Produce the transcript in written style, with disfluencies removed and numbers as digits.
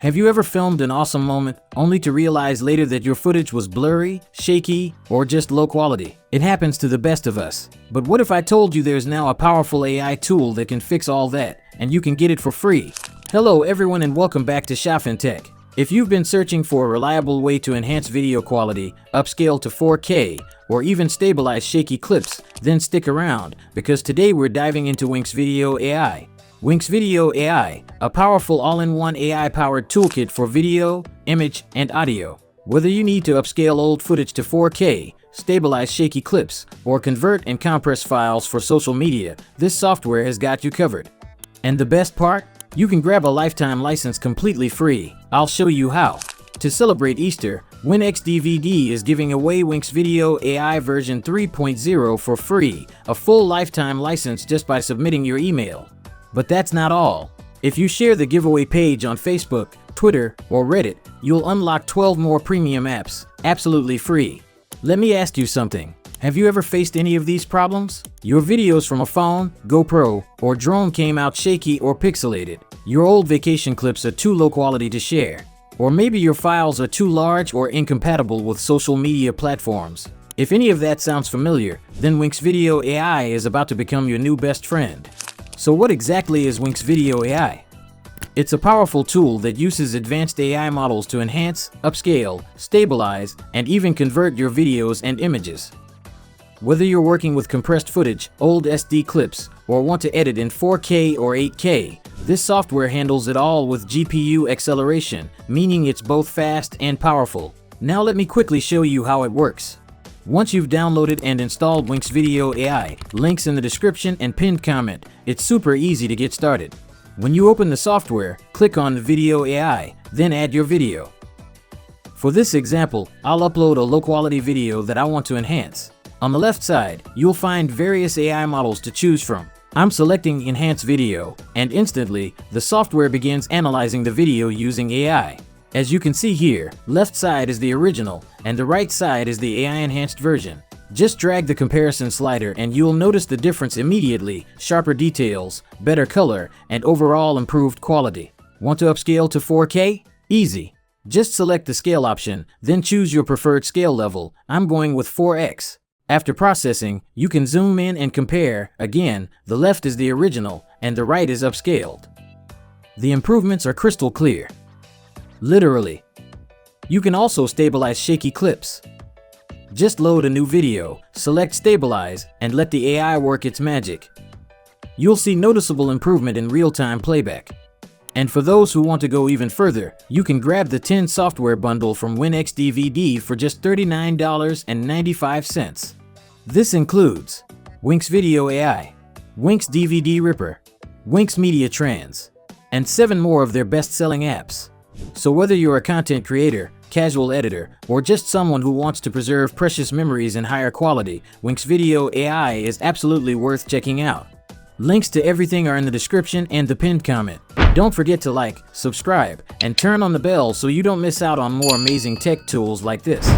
Have you ever filmed an awesome moment only to realize later that your footage was blurry, shaky, or just low quality? It happens to the best of us. But what if I told you there's now a powerful AI tool that can fix all that, and you can get it for free? Hello everyone and welcome back to Shafin Tech. If you've been searching for a reliable way to enhance video quality, upscale to 4K, or even stabilize shaky clips, then stick around, because today we're diving into Winxvideo AI. Winxvideo AI, a powerful all-in-one AI-powered toolkit for video, image, and audio. Whether you need to upscale old footage to 4K, stabilize shaky clips, or convert and compress files for social media, this software has got you covered. And the best part? You can grab a lifetime license completely free. I'll show you how. To celebrate Easter, WinXDVD is giving away Winxvideo AI version 3.0 for free, a full lifetime license just by submitting your email. But that's not all. If you share the giveaway page on Facebook, Twitter, or Reddit, you'll unlock 12 more premium apps, absolutely free. Let me ask you something. Have you ever faced any of these problems? Your videos from a phone, GoPro, or drone came out shaky or pixelated. Your old vacation clips are too low quality to share. Or maybe your files are too large or incompatible with social media platforms. If any of that sounds familiar, then Winxvideo AI is about to become your new best friend. So what exactly is Winxvideo AI? It's a powerful tool that uses advanced AI models to enhance, upscale, stabilize, and even convert your videos and images. Whether you're working with compressed footage, old SD clips, or want to edit in 4K or 8K, this software handles it all with GPU acceleration, meaning it's both fast and powerful. Now let me quickly show you how it works. Once you've downloaded and installed Winxvideo AI, links in the description and pinned comment, it's super easy to get started. When you open the software, click on Video AI, then add your video. For this example, I'll upload a low-quality video that I want to enhance. On the left side, you'll find various AI models to choose from. I'm selecting Enhance Video, and instantly, the software begins analyzing the video using AI. As you can see here, left side is the original, and the right side is the AI-enhanced version. Just drag the comparison slider and you'll notice the difference immediately: sharper details, better color, and overall improved quality. Want to upscale to 4K? Easy. Just select the scale option, then choose your preferred scale level. I'm going with 4x. After processing, you can zoom in and compare. Again, the left is the original, and the right is upscaled. The improvements are crystal clear. Literally. You can also stabilize shaky clips. Just load a new video, select Stabilize, and let the AI work its magic. You'll see noticeable improvement in real-time playback. And for those who want to go even further, you can grab the 10 software bundle from WinXDVD for just $39.95. This includes Winxvideo AI, WinXDVD Ripper, Winx Media Trans, and 7 more of their best-selling apps. So whether you're a content creator, casual editor, or just someone who wants to preserve precious memories in higher quality, Winxvideo AI is absolutely worth checking out. Links to everything are in the description and the pinned comment. Don't forget to like, subscribe, and turn on the bell so you don't miss out on more amazing tech tools like this.